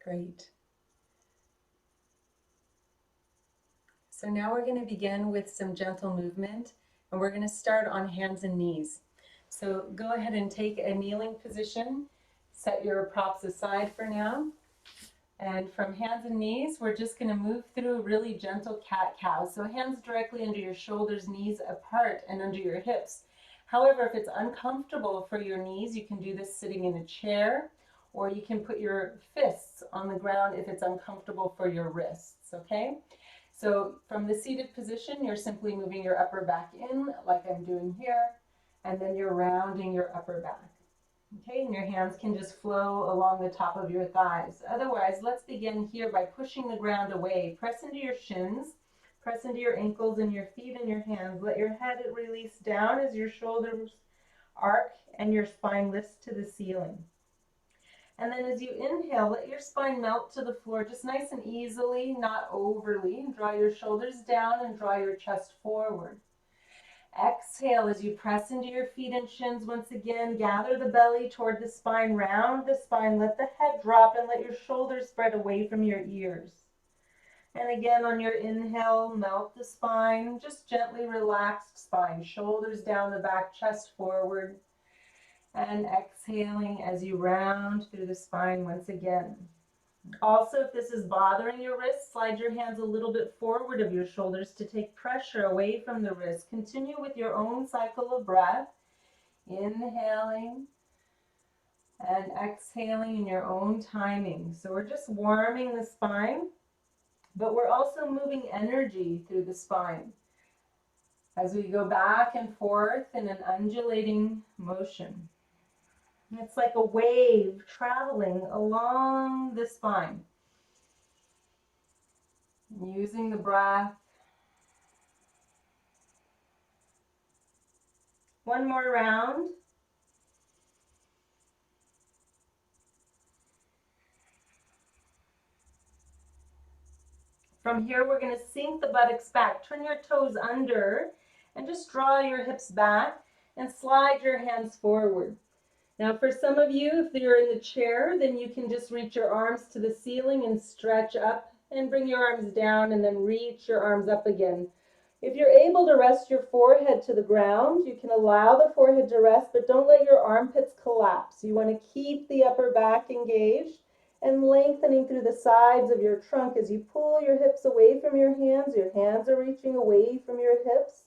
Great. So now we're going to begin with some gentle movement, and we're going to start on hands and knees. So go ahead and take a kneeling position. Set your props aside for now. And from hands and knees, we're just going to move through a really gentle cat-cow. So hands directly under your shoulders, knees apart and under your hips. However, if it's uncomfortable for your knees, you can do this sitting in a chair, or you can put your fists on the ground if it's uncomfortable for your wrists, okay? So from the seated position, you're simply moving your upper back in like I'm doing here, and then you're rounding your upper back. Okay, and your hands can just flow along the top of your thighs. Otherwise, let's begin here by pushing the ground away. Press into your shins, press into your ankles and your feet and your hands. Let your head release down as your shoulders arc and your spine lifts to the ceiling. And then as you inhale, let your spine melt to the floor just nice and easily, not overly. Draw your shoulders down and draw your chest forward. Exhale as you press into your feet and shins once again. Gather the belly toward the spine, round the spine, let the head drop and let your shoulders spread away from your ears. And again on your inhale, melt the spine, just gently relaxed spine, shoulders down the back, chest forward. And exhaling as you round through the spine once again. Also, if this is bothering your wrists, slide your hands a little bit forward of your shoulders to take pressure away from the wrist. Continue with your own cycle of breath, inhaling and exhaling in your own timing. So we're just warming the spine, but we're also moving energy through the spine as we go back and forth in an undulating motion. It's like a wave traveling along the spine. Using the breath. One more round. From here, we're going to sink the buttocks back. Turn your toes under and just draw your hips back and slide your hands forward. Now, for some of you, if you're in the chair, then you can just reach your arms to the ceiling and stretch up and bring your arms down and then reach your arms up again. If you're able to rest your forehead to the ground, you can allow the forehead to rest, but don't let your armpits collapse. You want to keep the upper back engaged and lengthening through the sides of your trunk as you pull your hips away from your hands. Your hands are reaching away from your hips.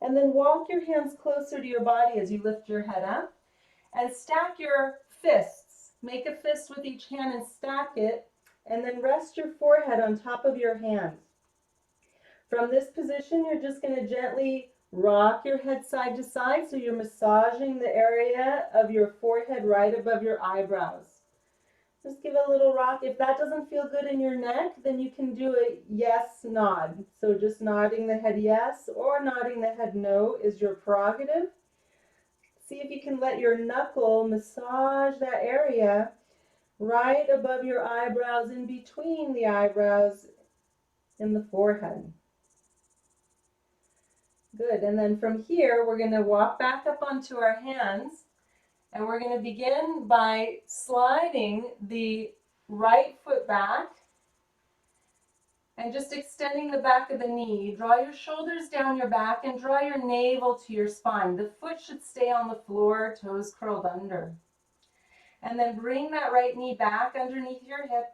And then walk your hands closer to your body as you lift your head up. And stack your fists. Make a fist with each hand and stack it, and then rest your forehead on top of your hands. From this position, you're just going to gently rock your head side to side, so you're massaging the area of your forehead right above your eyebrows. Just give a little rock. If that doesn't feel good in your neck, then you can do a yes nod. So just nodding the head yes or nodding the head no is your prerogative. See if you can let your knuckle massage that area right above your eyebrows, in between the eyebrows and the forehead. Good, and then from here, we're going to walk back up onto our hands, and we're going to begin by sliding the right foot back and just extending the back of the knee. Draw your shoulders down your back and draw your navel to your spine. The foot should stay on the floor, toes curled under. And then bring that right knee back underneath your hip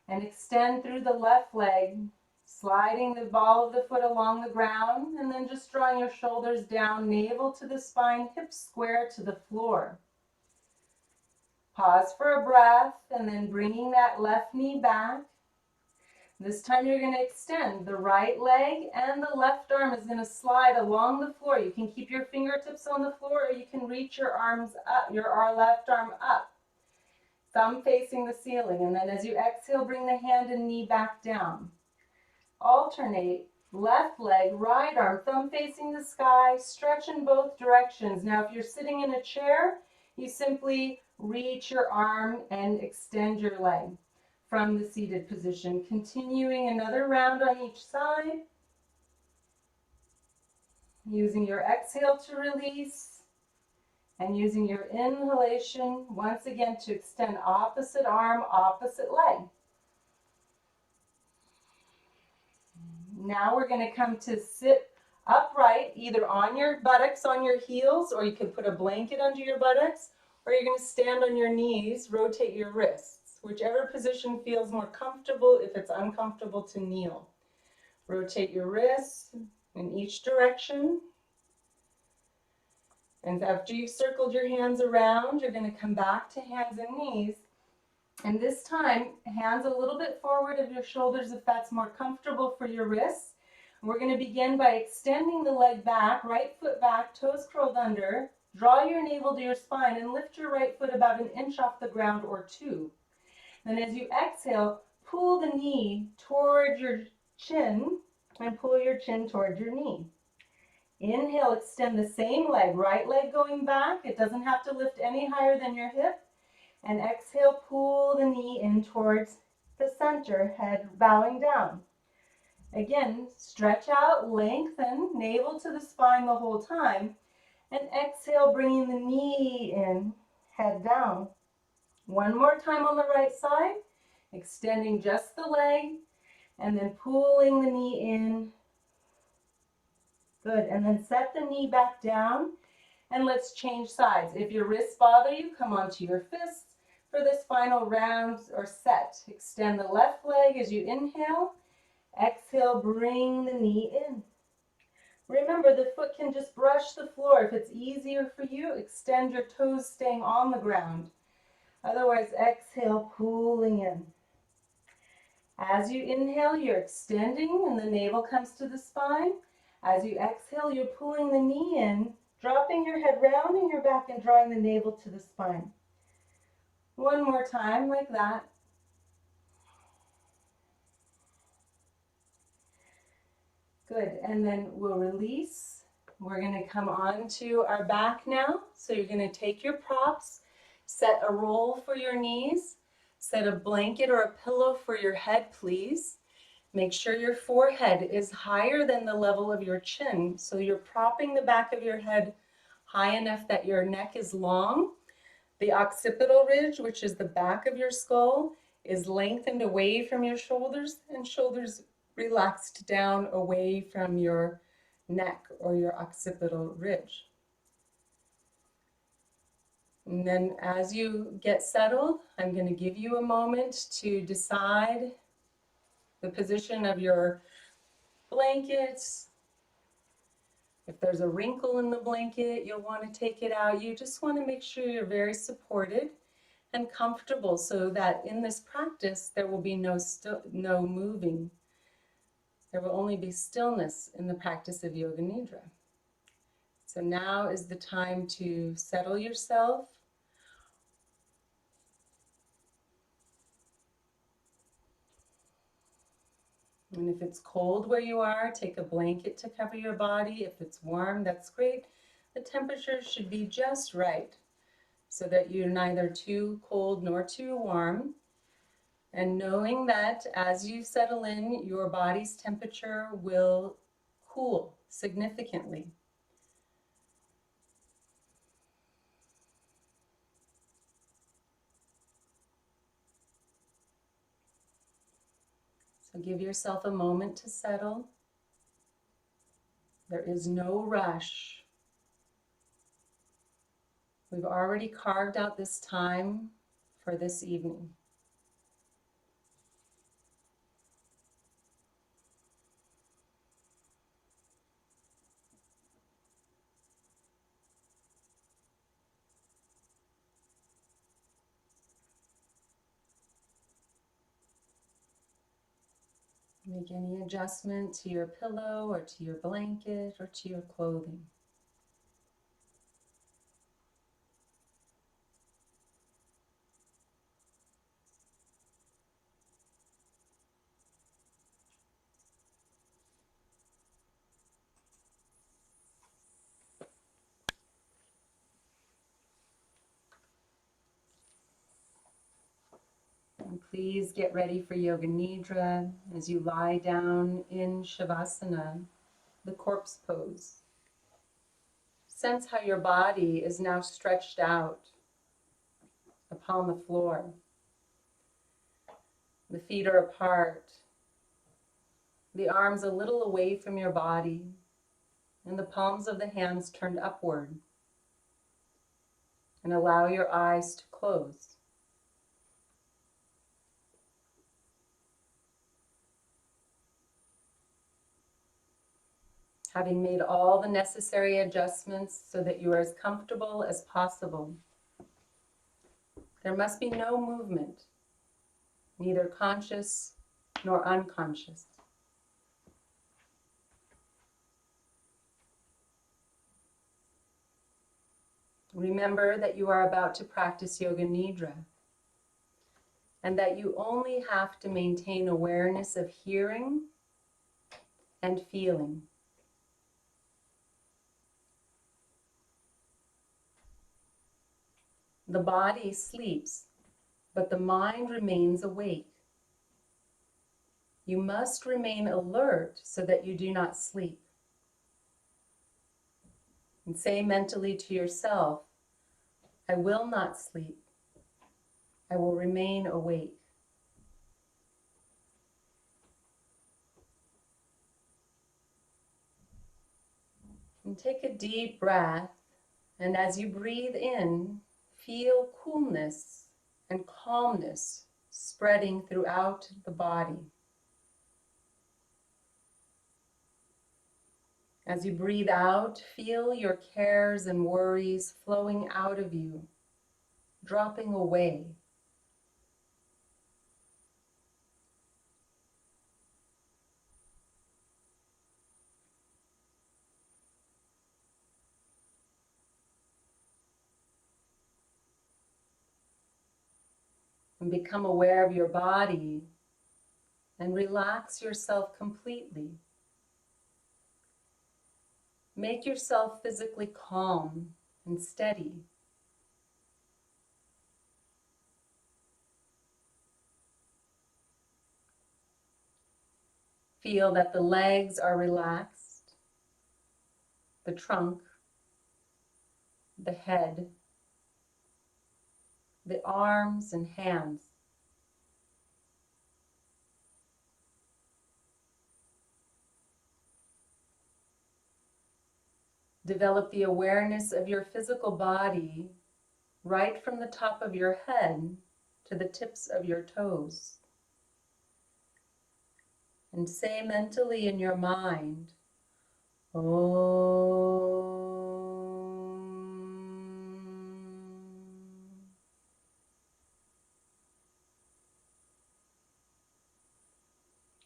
and extend through the left leg, sliding the ball of the foot along the ground, and then just drawing your shoulders down, navel to the spine, hips square to the floor. Pause for a breath, and then bringing that left knee back. This time you're going to extend the right leg, and the left arm is going to slide along the floor. You can keep your fingertips on the floor, or you can reach your arms up, your left arm up, thumb facing the ceiling. And then as you exhale, bring the hand and knee back down. Alternate left leg, right arm, thumb facing the sky, stretch in both directions. Now, if you're sitting in a chair, you simply reach your arm and extend your leg from the seated position. Continuing another round on each side. Using your exhale to release And using your inhalation, once again, to extend opposite arm, opposite leg. Now we're going to come to sit upright, either on your buttocks, on your heels, or you could put a blanket under your buttocks, or you're going to stand on your knees, rotate your wrists, whichever position feels more comfortable. If it's uncomfortable, to kneel. Rotate your wrists in each direction. And after you've circled your hands around, you're going to come back to hands and knees. And this time, hands a little bit forward of your shoulders if that's more comfortable for your wrists. And we're going to begin by extending the leg back, right foot back, toes curled under. Draw your navel to your spine and lift your right foot about an inch off the ground or 2. Then as you exhale, pull the knee toward your chin and pull your chin toward your knee. Inhale, extend the same leg, right leg going back. It doesn't have to lift any higher than your hip. And exhale, pull the knee in towards the center, head bowing down. Again, stretch out, lengthen, navel to the spine the whole time. And exhale, bringing the knee in, head down. One more time on the right side, extending just the leg, and then pulling the knee in. Good, and then set the knee back down, and let's change sides. If your wrists bother you, come onto your fists for this final round or set. Extend the left leg as you inhale. Exhale, bring the knee in. Remember, the foot can just brush the floor. If it's easier for you, extend your toes staying on the ground. Otherwise, exhale, pulling in. As you inhale, you're extending and the navel comes to the spine. As you exhale, you're pulling the knee in, dropping your head, rounding your back, and drawing the navel to the spine. One more time like that. Good, and then we'll release. We're going to come on to our back now. So you're going to take your props, set a roll for your knees, set a blanket or a pillow for your head, please. Make sure your forehead is higher than the level of your chin. So you're propping the back of your head high enough that your neck is long. The occipital ridge, which is the back of your skull, is lengthened away from your shoulders, and shoulders relaxed down away from your neck or your occipital ridge. And then as you get settled, I'm going to give you a moment to decide the position of your blankets. If there's a wrinkle in the blanket, you'll want to take it out. You just want to make sure you're very supported and comfortable so that in this practice there will be no moving. There will only be stillness in the practice of Yoga Nidra. So now is the time to settle yourself. And if it's cold where you are, take a blanket to cover your body. If it's warm, that's great. The temperature should be just right so that you're neither too cold nor too warm. And knowing that as you settle in, your body's temperature will cool significantly. So give yourself a moment to settle. There is no rush. We've already carved out this time for this evening. Make any adjustment to your pillow or to your blanket or to your clothing. And please get ready for Yoga Nidra as you lie down in Shavasana, the corpse pose. Sense how your body is now stretched out upon the floor. The feet are apart, the arms a little away from your body, and the palms of the hands turned upward. And allow your eyes to close. Having made all the necessary adjustments so that you are as comfortable as possible, there must be no movement, neither conscious nor unconscious. Remember that you are about to practice Yoga Nidra, and that you only have to maintain awareness of hearing and feeling. The body sleeps, but the mind remains awake. You must remain alert so that you do not sleep. And say mentally to yourself, I will not sleep. I will remain awake. And take a deep breath, and as you breathe in, feel coolness and calmness spreading throughout the body. As you breathe out, feel your cares and worries flowing out of you, dropping away. And become aware of your body and relax yourself completely. Make yourself physically calm and steady. Feel that the legs are relaxed, the trunk, the head, the arms and hands. Develop the awareness of your physical body right from the top of your head to the tips of your toes. And say mentally in your mind, Om.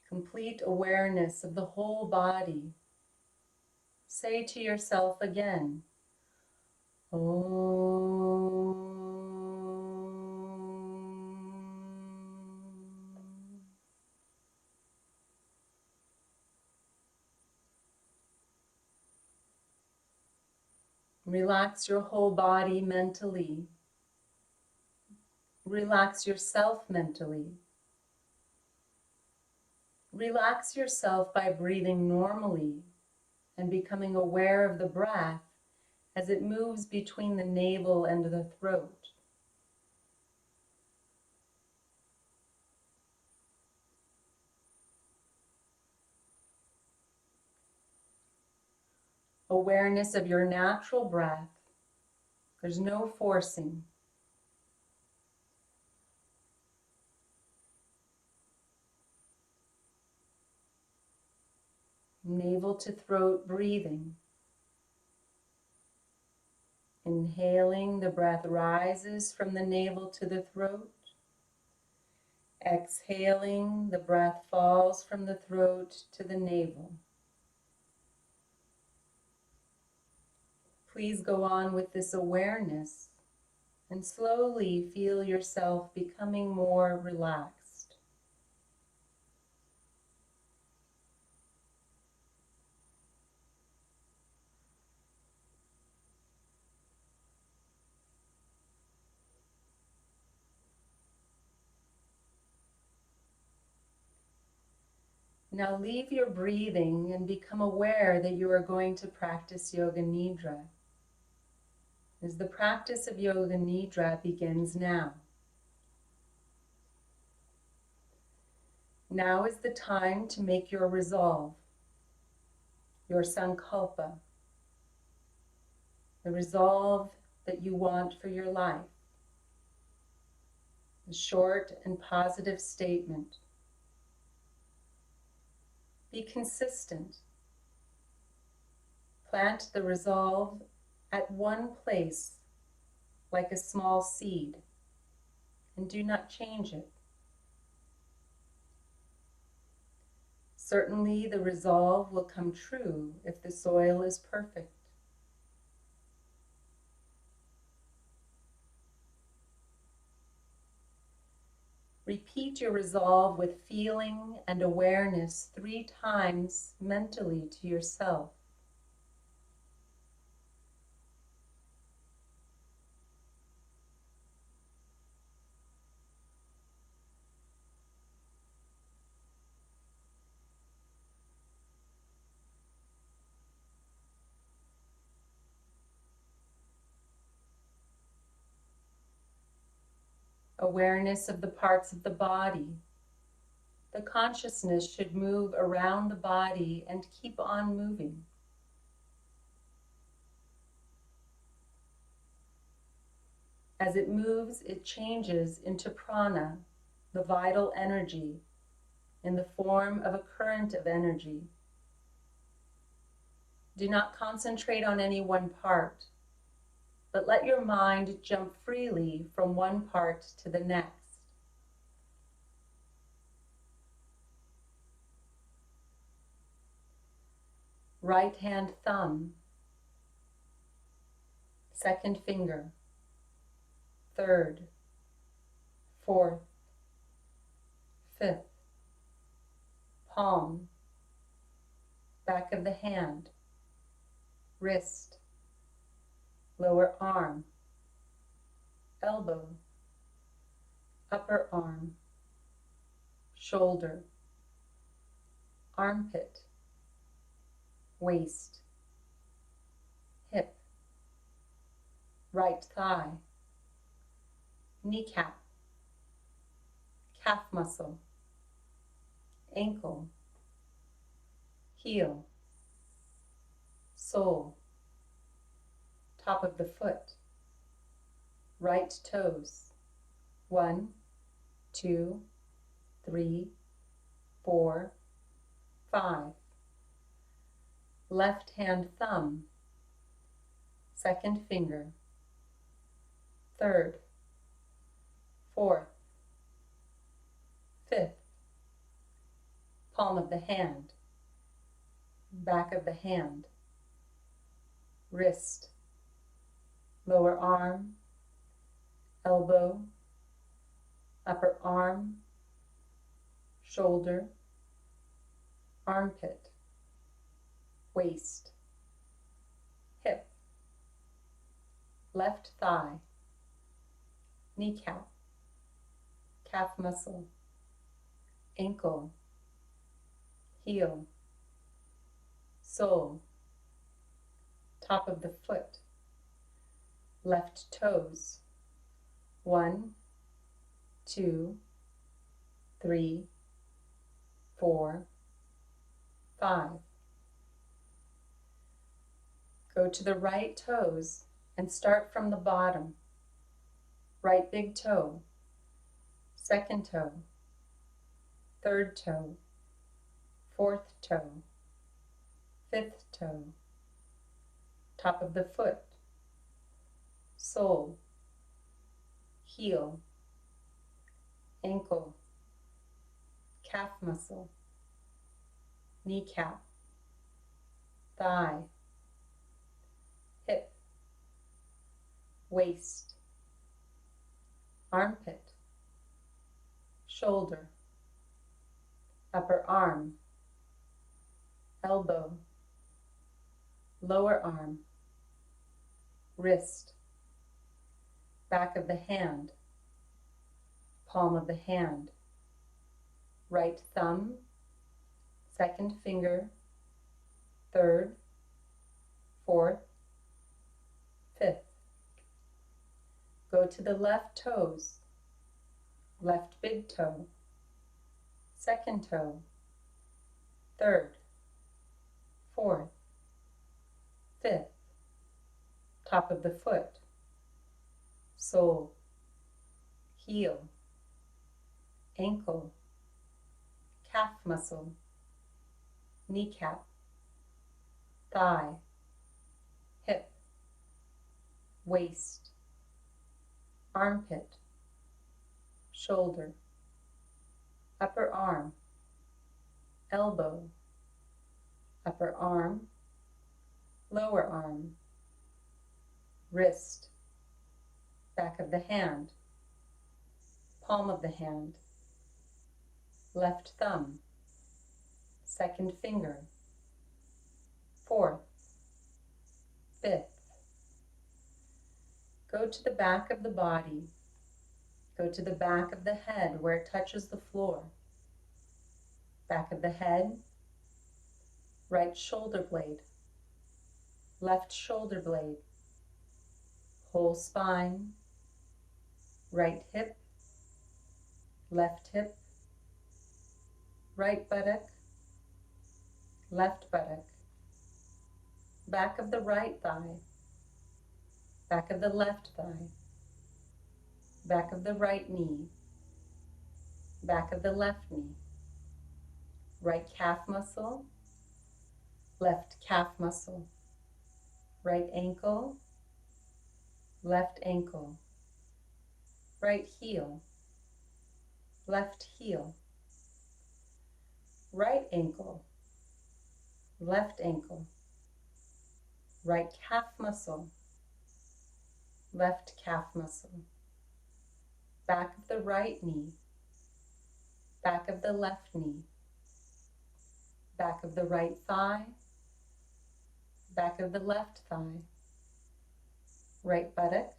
Complete awareness of the whole body. Say to yourself again, Om. Relax your whole body mentally. Relax yourself mentally. Relax yourself by breathing normally and becoming aware of the breath as it moves between the navel and the throat. Awareness of your natural breath. There's no forcing. Navel to throat breathing. Inhaling, the breath rises from the navel to the throat. Exhaling, the breath falls from the throat to the navel. Please go on with this awareness and slowly feel yourself becoming more relaxed. Now leave your breathing and become aware that you are going to practice Yoga Nidra. as the practice of Yoga Nidra begins now. Now is the time to make your resolve, your sankalpa, the resolve that you want for your life. A short and positive statement. Be consistent. Plant the resolve at one place like a small seed, and do not change it. Certainly the resolve will come true if the soil is perfect. Repeat your resolve with feeling and awareness 3 times mentally to yourself. Awareness of the parts of the body. The consciousness should move around the body and keep on moving. As it moves, it changes into prana, the vital energy, in the form of a current of energy. Do not concentrate on any one part, but let your mind jump freely from one part to the next. Right hand thumb, second finger, third, fourth, fifth, palm, back of the hand, wrist, lower arm, elbow, upper arm, shoulder, armpit, waist, hip, right thigh, kneecap, calf muscle, ankle, heel, sole, top of the foot, right toes, 1, 2, 3, 4, 5. Left hand thumb, second finger, third, fourth, fifth, palm of the hand, back of the hand, wrist, lower arm, elbow, upper arm, shoulder, armpit, waist, hip, left thigh, kneecap, calf muscle, ankle, heel, sole, top of the foot, left toes, 1, 2, 3, 4, 5. Go to the right toes and start from the bottom. Right big toe, second toe, third toe, fourth toe, fifth toe, top of the foot, sole, heel, ankle, calf muscle, kneecap, thigh, hip, waist, armpit, shoulder, upper arm, elbow, lower arm, wrist, back of the hand, palm of the hand, right thumb, second finger, third, fourth, fifth, Go to the left toes, left big toe, second toe, third, fourth, fifth, top of the foot, sole, heel, ankle, calf muscle, kneecap, thigh, hip, waist, armpit, shoulder, upper arm, elbow, upper arm, lower arm, wrist, back of the hand, palm of the hand, left thumb, second finger, fourth, fifth. Go to the back of the body. Go to the back of the head where it touches the floor. Back of the head, right shoulder blade, left shoulder blade, whole spine, right hip, left hip, right buttock, left buttock, back of the right thigh, back of the left thigh, back of the right knee, back of the left knee, right calf muscle, left calf muscle, right ankle, left ankle, right heel, left heel, right ankle, left ankle, right calf muscle, left calf muscle, back of the right knee, back of the left knee, back of the right thigh, back of the left thigh, right buttock,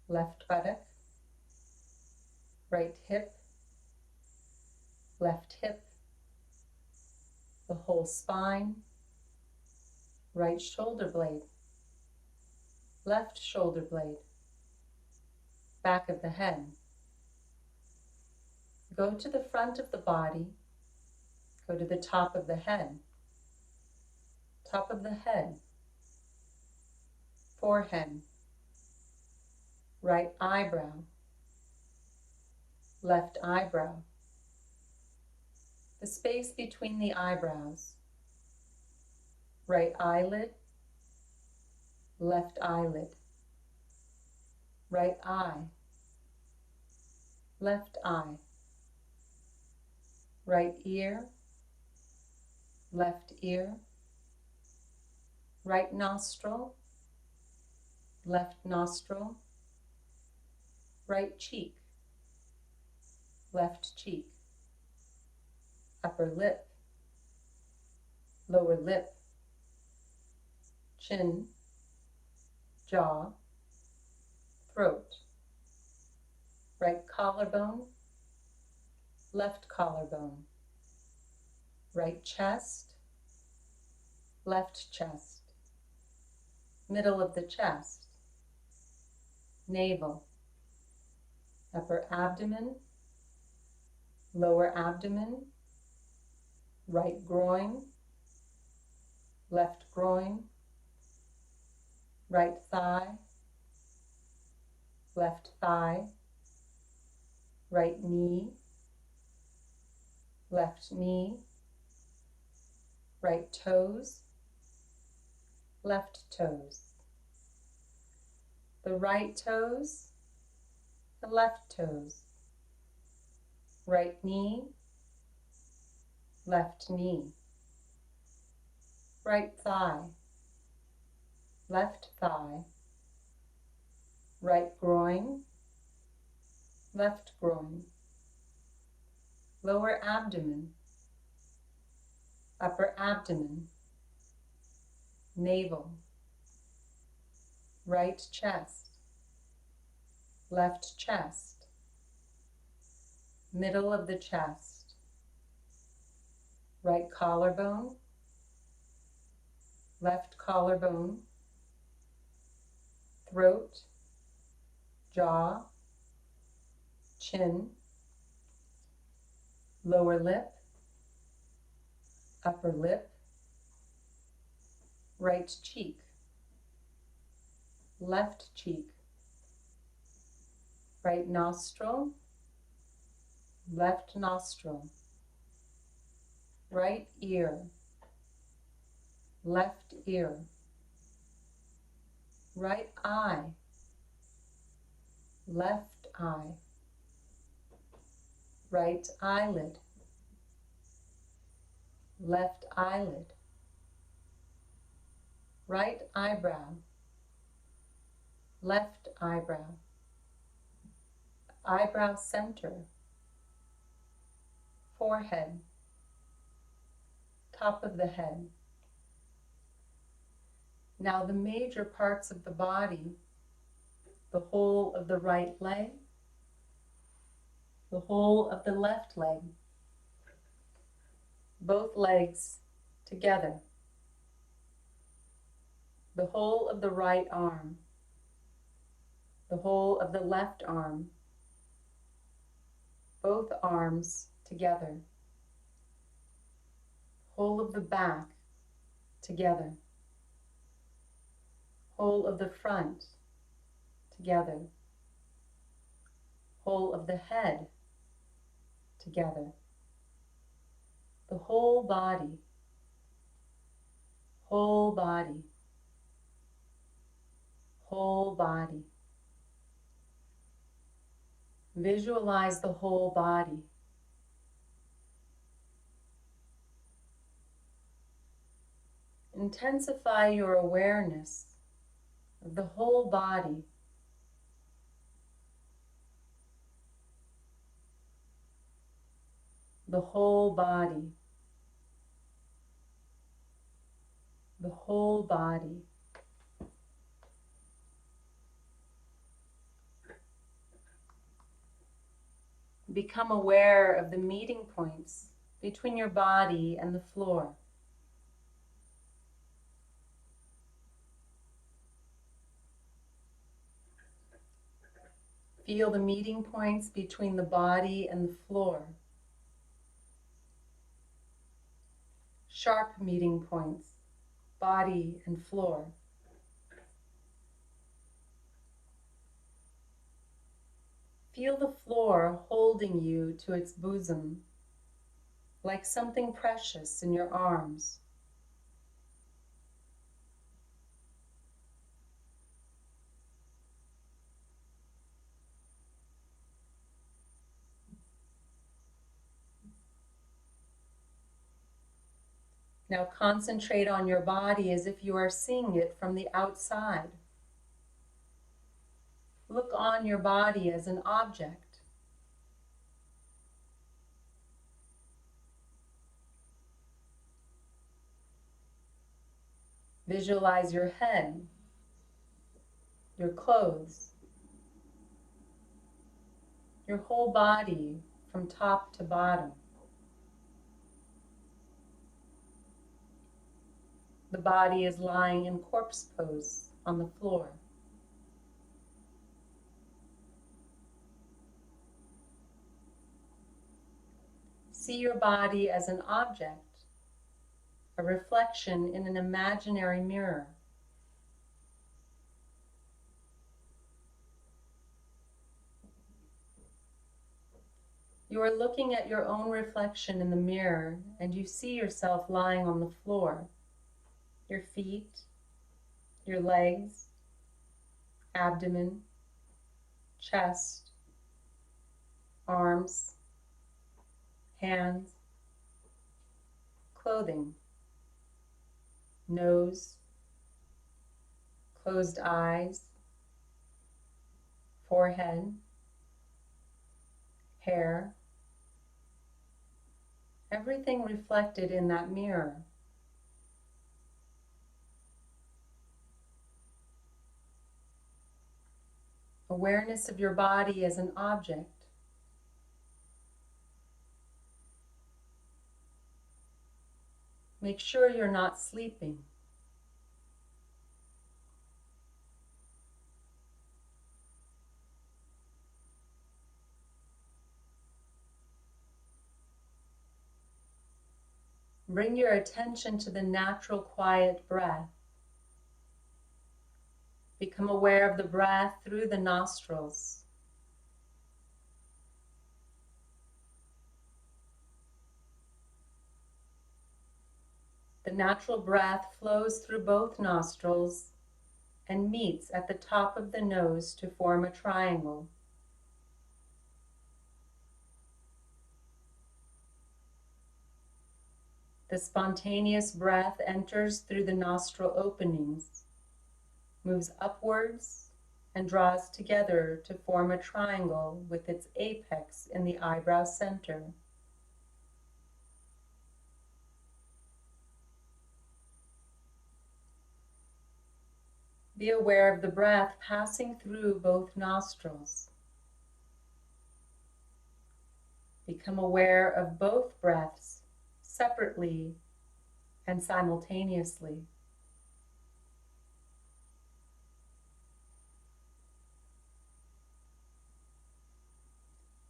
left buttock, right hip, left hip, the whole spine, right shoulder blade, left shoulder blade, back of the head. Go to the front of the body, go to the top of the head, forehead, right eyebrow, left eyebrow, the space between the eyebrows, right eyelid, left eyelid, right eye, left eye, right ear, left ear, right nostril, left nostril, right cheek, left cheek, upper lip, lower lip, chin, jaw, throat, right collarbone, left collarbone, right chest, left chest, middle of the chest, navel, upper abdomen, lower abdomen, right groin, left groin, right thigh, left thigh, right knee, left knee, right toes, left toes, the right toes, the left toes, right knee, left knee, right thigh, left thigh, right groin, left groin, lower abdomen, upper abdomen, navel, right chest, left chest, middle of the chest, right collarbone, left collarbone, throat, jaw, chin, lower lip, upper lip, right cheek, left cheek, right nostril, left nostril, right ear, left ear, right eye, left eye, right eyelid, left eyelid, right eyebrow, left eyebrow, eyebrow center, forehead, top of the head. Now the major parts of the body, the whole of the right leg, the whole of the left leg, both legs together, the whole of the right arm, the whole of the left arm, both arms together, whole of the back together, whole of the front together, whole of the head together, the whole body, whole body, whole body. Visualize the whole body. Intensify your awareness of the whole body. The whole body. The whole body. Become aware of the meeting points between your body and the floor. Feel the meeting points between the body and the floor. Sharp meeting points, body and floor. Feel the floor holding you to its bosom, like something precious in your arms. Now concentrate on your body as if you are seeing it from the outside. Look on your body as an object. Visualize your head, your clothes, your whole body from top to bottom. The body is lying in corpse pose on the floor. See your body as an object, a reflection in an imaginary mirror. You are looking at your own reflection in the mirror, and you see yourself lying on the floor. Your feet, your legs, abdomen, chest, arms, hands, clothing, nose, closed eyes, forehead, hair, everything reflected in that mirror. Awareness of your body as an object. Make sure you're not sleeping. Bring your attention to the natural quiet breath. Become aware of the breath through the nostrils. The natural breath flows through both nostrils and meets at the top of the nose to form a triangle. The spontaneous breath enters through the nostril openings, moves upwards, and draws together to form a triangle with its apex in the eyebrow center. Be aware of the breath passing through both nostrils. Become aware of both breaths separately and simultaneously.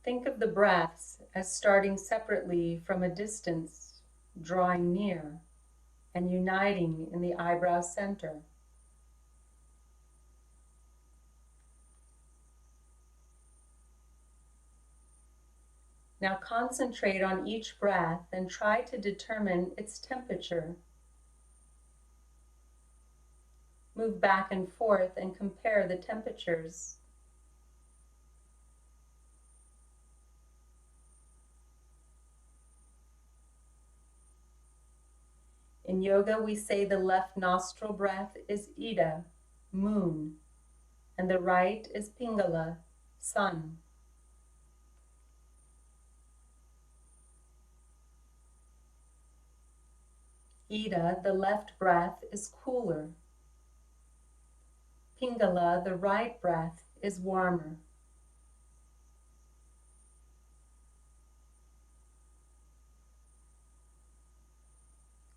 Think of the breaths as starting separately from a distance, drawing near, and uniting in the eyebrow center. Now concentrate on each breath and try to determine its temperature. Move back and forth and compare the temperatures. In yoga, we say the left nostril breath is Ida, moon, and the right is Pingala, sun. Ida, the left breath, is cooler. Pingala, the right breath, is warmer.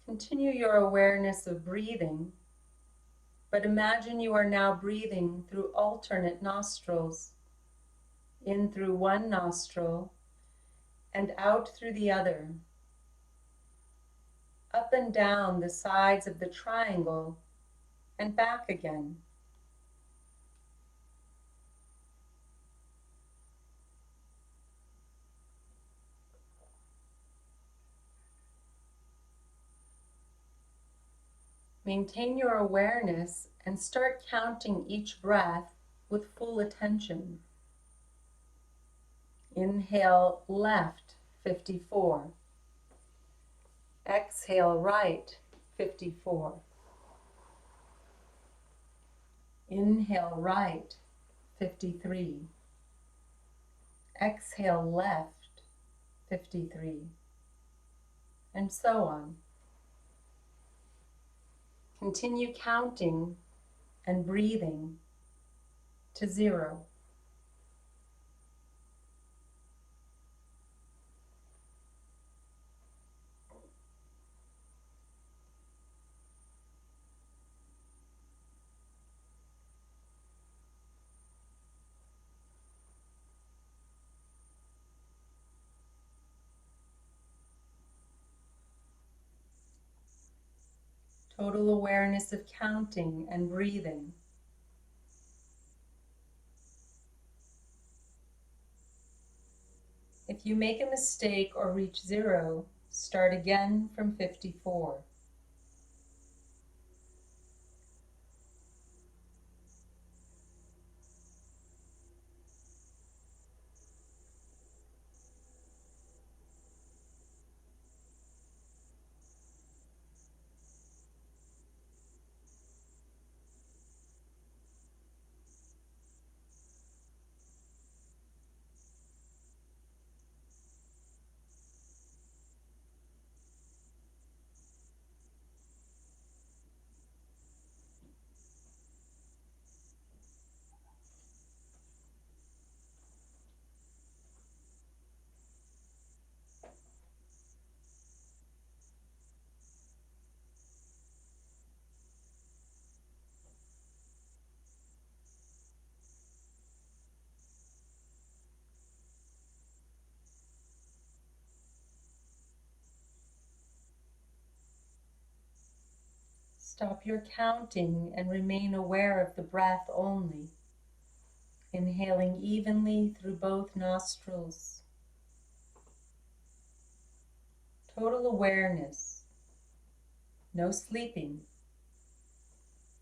Continue your awareness of breathing, but imagine you are now breathing through alternate nostrils, in through one nostril and out through the other, up and down the sides of the triangle and back again. Maintain your awareness and start counting each breath with full attention. Inhale left, 54. Exhale right, 54. Inhale right, 53. Exhale left, 53. And so on. Continue counting and breathing to 0. Total awareness of counting and breathing. If you make a mistake or reach 0, start again from 54. Stop your counting and remain aware of the breath only, inhaling evenly through both nostrils. Total awareness. No sleeping.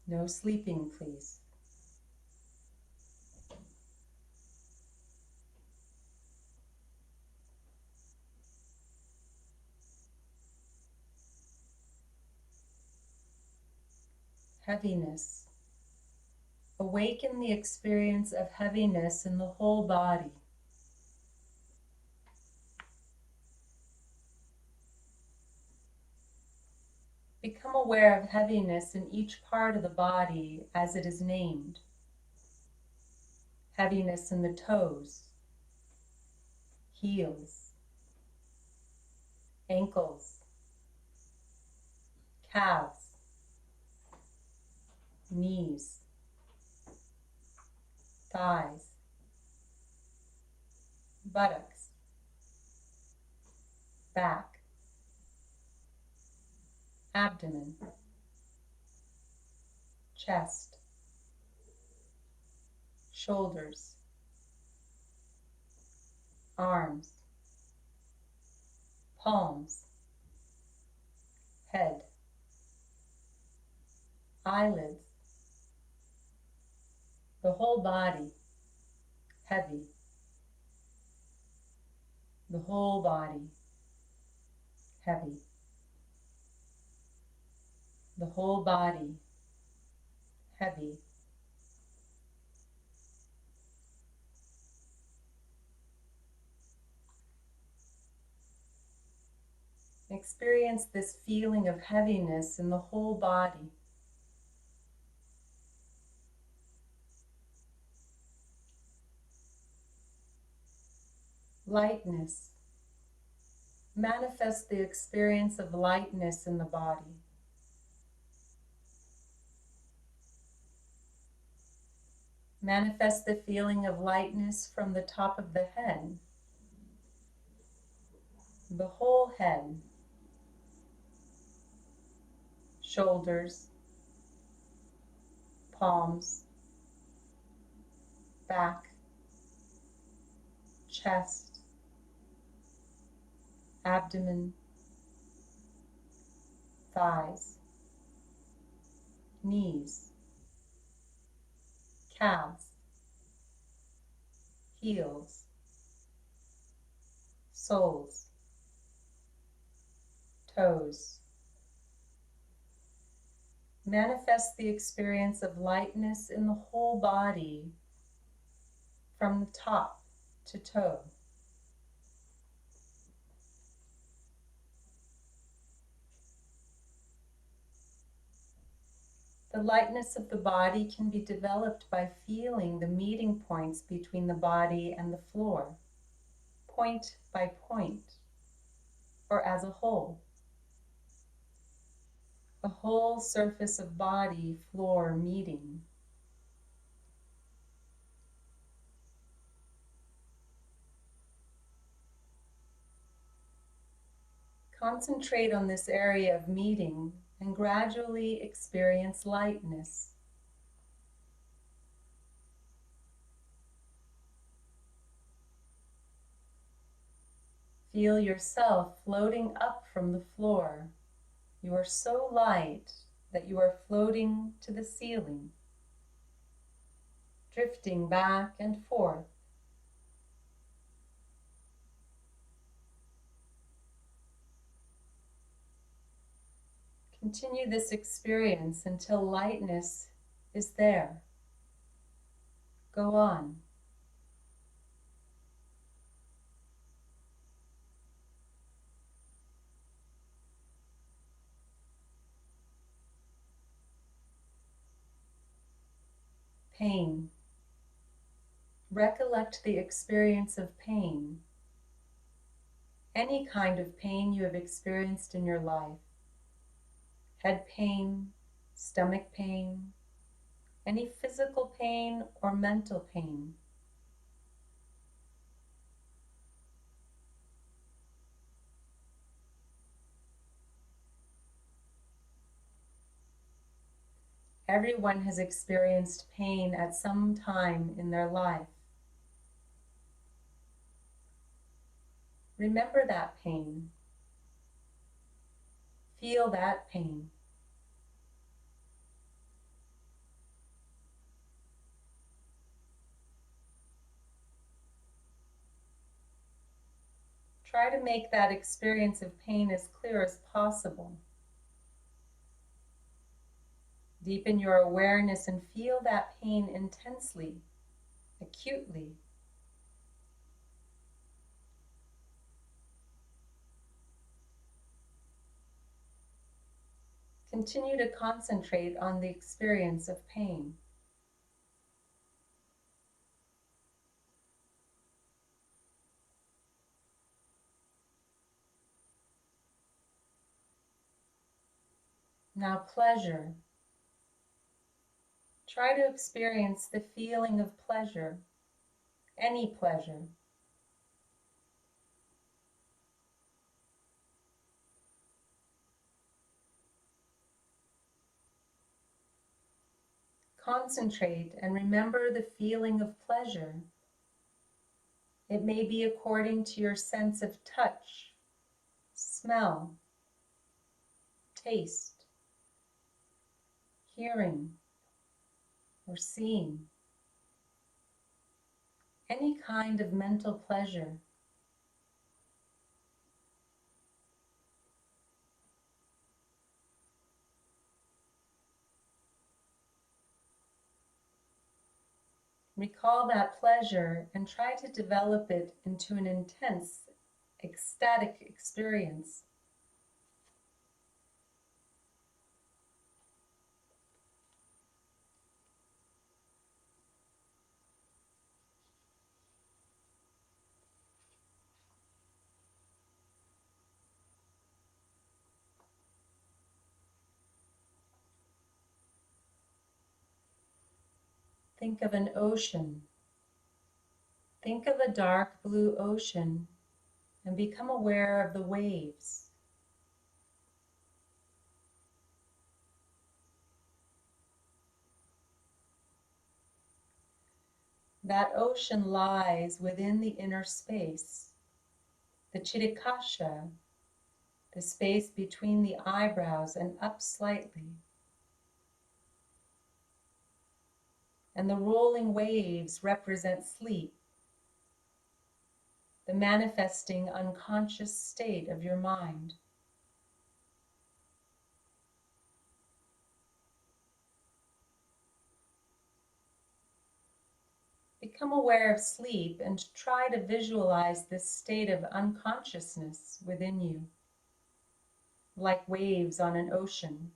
No sleeping, please. Heaviness. Awaken the experience of heaviness in the whole body. Become aware of heaviness in each part of the body as it is named. Heaviness in the toes, heels, ankles, calves, knees, thighs, buttocks, back, abdomen, chest, shoulders, arms, palms, head, eyelids, the whole body, heavy, the whole body, heavy, the whole body, heavy. Experience this feeling of heaviness in the whole body. Lightness. Manifest the experience of lightness in the body. Manifest the feeling of lightness from the top of the head, the whole head, shoulders, palms, back, chest, abdomen, thighs, knees, calves, heels, soles, toes. Manifest the experience of lightness in the whole body from top to toe. The lightness of the body can be developed by feeling the meeting points between the body and the floor, point by point, or as a whole. The whole surface of body, floor meeting. Concentrate on this area of meeting and gradually experience lightness. Feel yourself floating up from the floor. You are so light that you are floating to the ceiling, drifting back and forth. Continue this experience until lightness is there. Go on. Pain. Recollect the experience of pain. Any kind of pain you have experienced in your life. Head pain, stomach pain, any physical pain or mental pain. Everyone has experienced pain at some time in their life. Remember that pain. Feel that pain. Try to make that experience of pain as clear as possible. Deepen your awareness and feel that pain intensely, acutely. Continue to concentrate on the experience of pain. Now pleasure. Try to experience the feeling of pleasure, any pleasure. Concentrate and remember the feeling of pleasure. It may be according to your sense of touch, smell, taste, hearing, or seeing. Any kind of mental pleasure. Recall that pleasure and try to develop it into an intense, ecstatic experience. Think of an ocean. Think of a dark blue ocean and become aware of the waves. That ocean lies within the inner space, the chitikasha, the space between the eyebrows and up slightly. And the rolling waves represent sleep, the manifesting unconscious state of your mind. Become aware of sleep and try to visualize this state of unconsciousness within you, like waves on an ocean.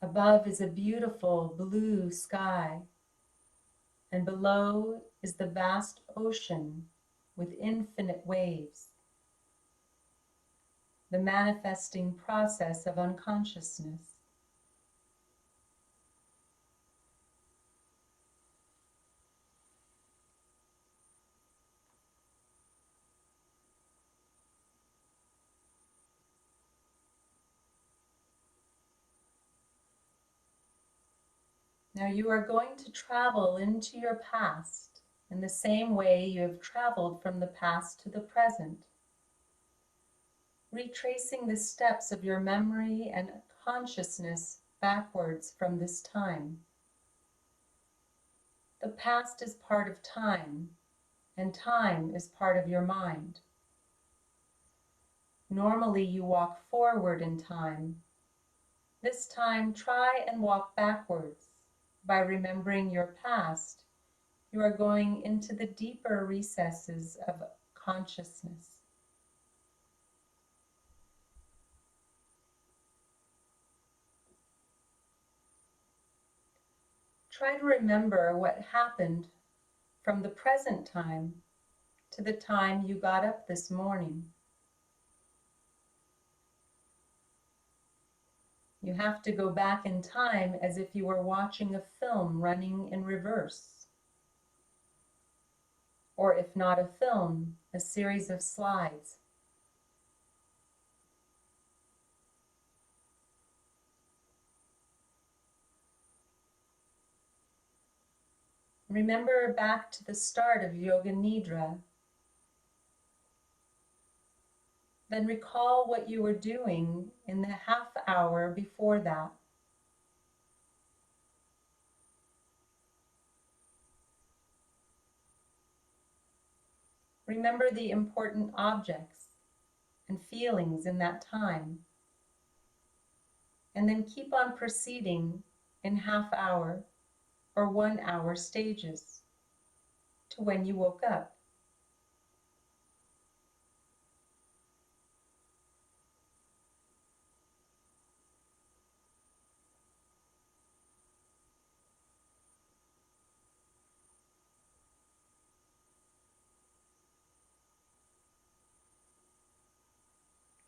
Above is a beautiful blue sky, and below is the vast ocean with infinite waves, the manifesting process of unconsciousness. Now you are going to travel into your past in the same way you have traveled from the past to the present, retracing the steps of your memory and consciousness backwards from this time. The past is part of time, and time is part of your mind. Normally you walk forward in time. This time, try and walk backwards. By remembering your past, you are going into the deeper recesses of consciousness. Try to remember what happened from the present time to the time you got up this morning. You have to go back in time as if you were watching a film running in reverse, or if not a film, a series of slides. Remember back to the start of Yoga Nidra. Then recall what you were doing in the half hour before that. Remember the important objects and feelings in that time. And then keep on proceeding in half hour or 1 hour stages to when you woke up.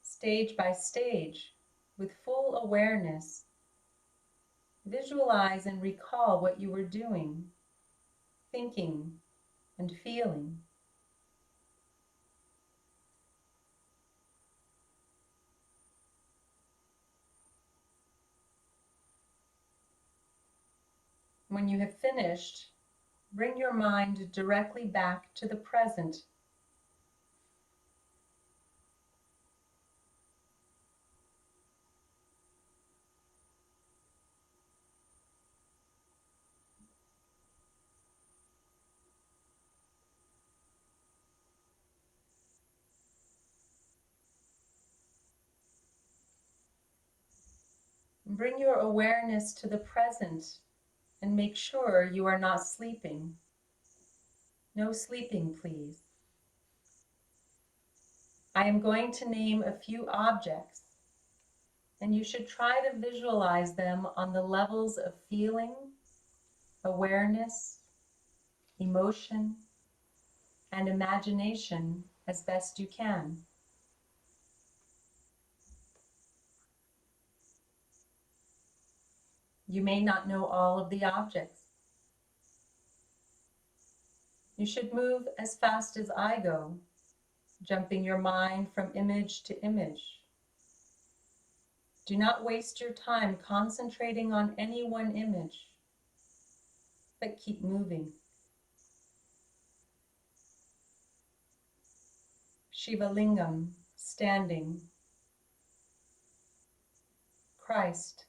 Stage by stage, with full awareness, visualize and recall what you were doing, thinking, and feeling. When you have finished, bring your mind directly back to the present. Bring your awareness to the present and make sure you are not sleeping. No sleeping, please. I am going to name a few objects, and you should try to visualize them on the levels of feeling, awareness, emotion, and imagination as best you can. You may not know all of the objects. You should move as fast as I go, jumping your mind from image to image. Do not waste your time concentrating on any one image, but keep moving. Shiva Lingam, standing. Christ,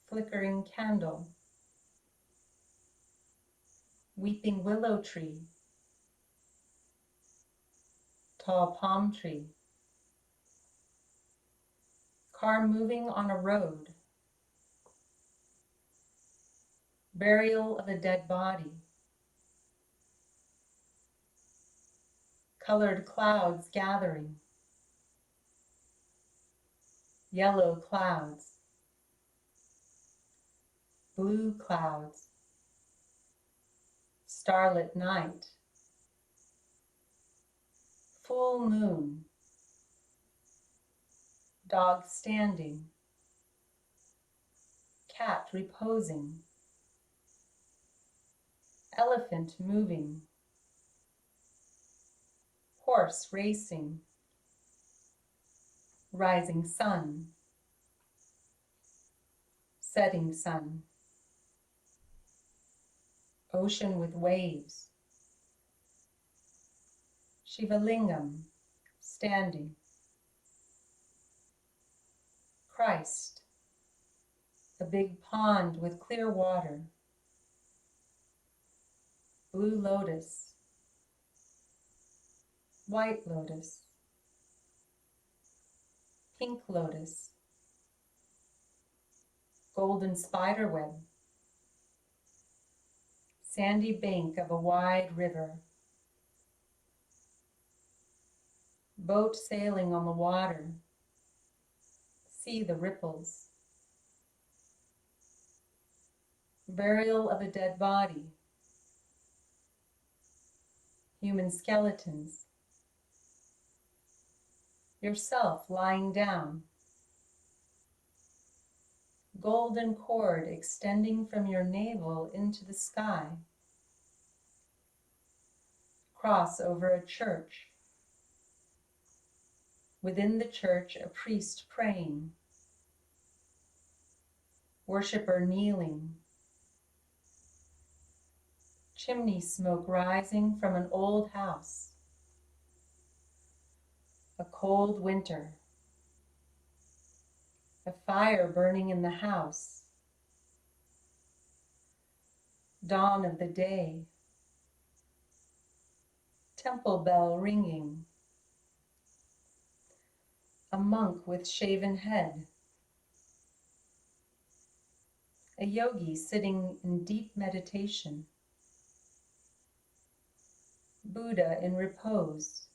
flickering candle. Weeping willow tree. Tall palm tree. Car moving on a road. Burial of a dead body. Colored clouds gathering. Yellow clouds. Blue clouds. Starlit night. Full moon. Dog standing. Cat reposing. Elephant moving. Horse racing. Rising sun. Setting sun. Ocean with waves. Shiva Lingam, standing. Christ, a big pond with clear water. Blue lotus. White lotus. Pink lotus. Golden spiderweb. Sandy bank of a wide river. Boat sailing on the water. See the ripples. Burial of a dead body. Human skeletons. Yourself lying down. Golden cord extending from your navel into the sky. cross over a church. Within the church, a priest praying, worshiper kneeling, chimney smoke rising from an old house, a cold winter, a fire burning in the house, dawn of the day, temple bell ringing, a monk with shaven head, a yogi sitting in deep meditation, Buddha in repose,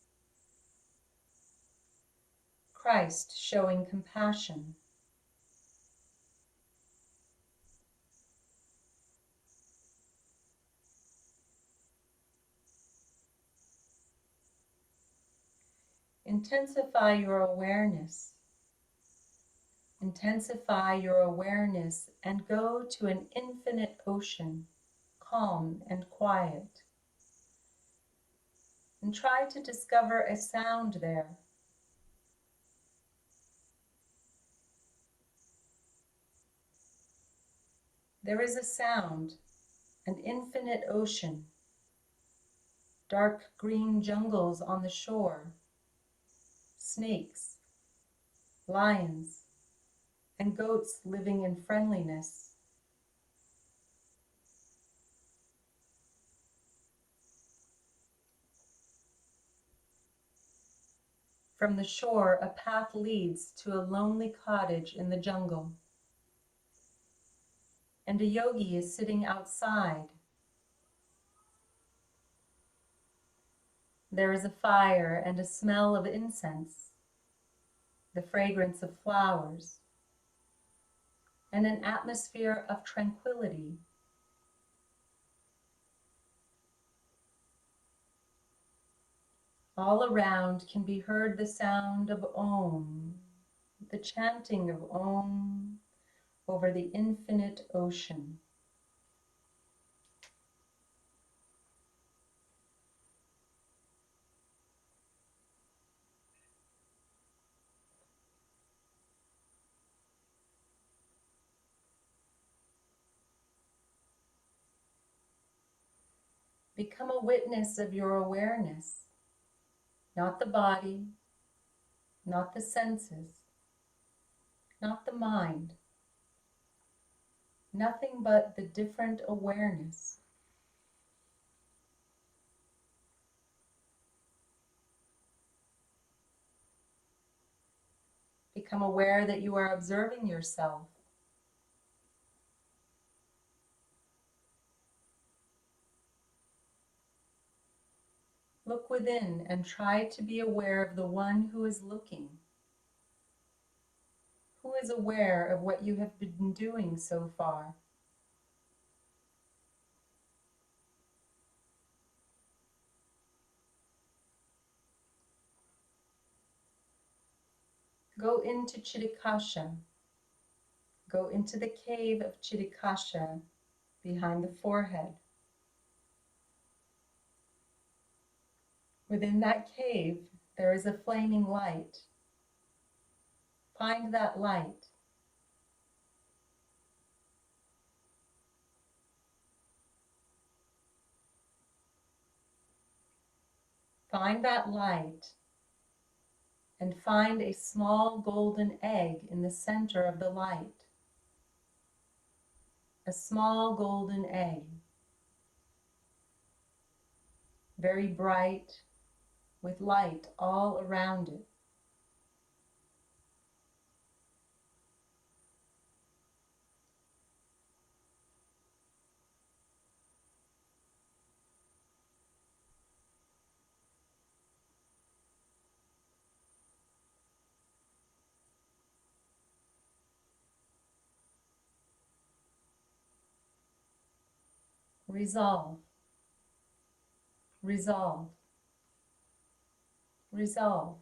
Christ showing compassion, intensify your awareness. Intensify your awareness and go to an infinite ocean, calm and quiet. And try to discover a sound there. There is a sound, an infinite ocean, dark green jungles on the shore, snakes, lions, and goats living in friendliness. From the shore, a path leads to a lonely cottage in the jungle. And a yogi is sitting outside. There is a fire and a smell of incense, the fragrance of flowers, and an atmosphere of tranquility. All around can be heard the sound of Om, the chanting of Om over the infinite ocean. Become a witness of your awareness, not the body, not the senses, not the mind, nothing but the different awareness. Become aware that you are observing yourself. Look within and try to be aware of the one who is looking, who is aware of what you have been doing so far. Go into Chitakasha. Go into the cave of Chitakasha behind the forehead. Within that cave, there is a flaming light. Find that light. Find that light and find a small golden egg in the center of the light. A small golden egg, very bright, with light all around it. Resolve, resolve, resolve.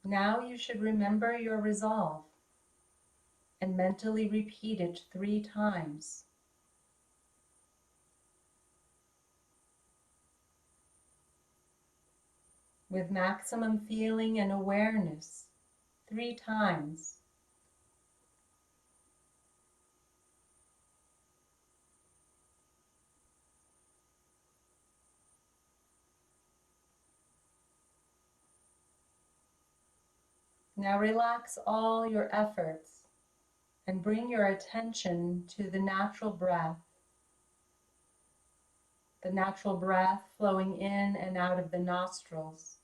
Now you should remember your resolve and mentally repeat it 3 times. with maximum feeling and awareness 3 times. Now relax all your efforts and bring your attention to the natural breath flowing in and out of the nostrils.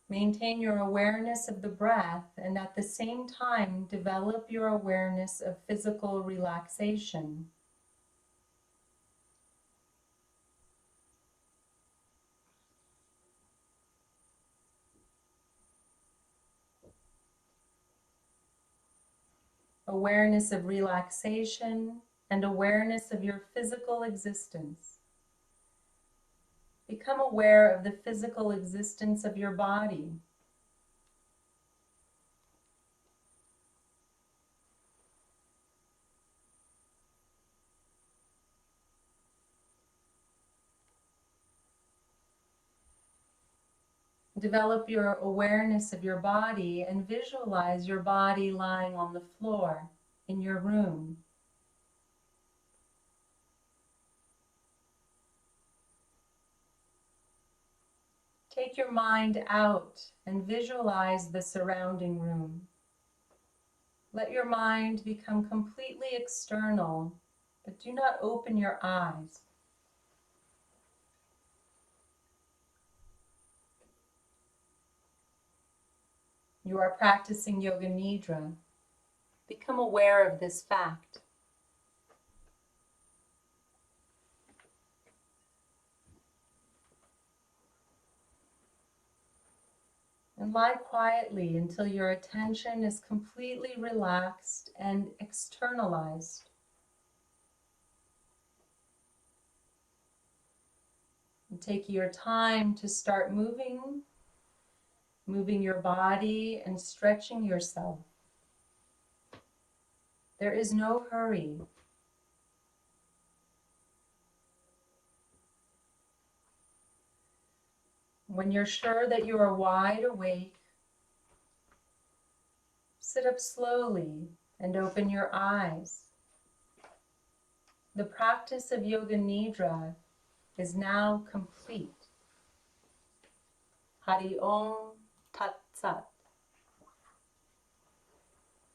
Maintain your awareness of the breath and at the same time develop your awareness of physical relaxation. Awareness of relaxation and awareness of your physical existence. Become aware of the physical existence of your body. Develop your awareness of your body and visualize your body lying on the floor in your room. Take your mind out and visualize the surrounding room. Let your mind become completely external, but do not open your eyes. You are practicing Yoga Nidra. Become aware of this fact. And lie quietly until your attention is completely relaxed and externalized. And take your time to start moving your body and stretching yourself. There is no hurry. When you're sure that you are wide awake, sit up slowly and open your eyes. The practice of Yoga Nidra is now complete. Hari Om Tat Sat.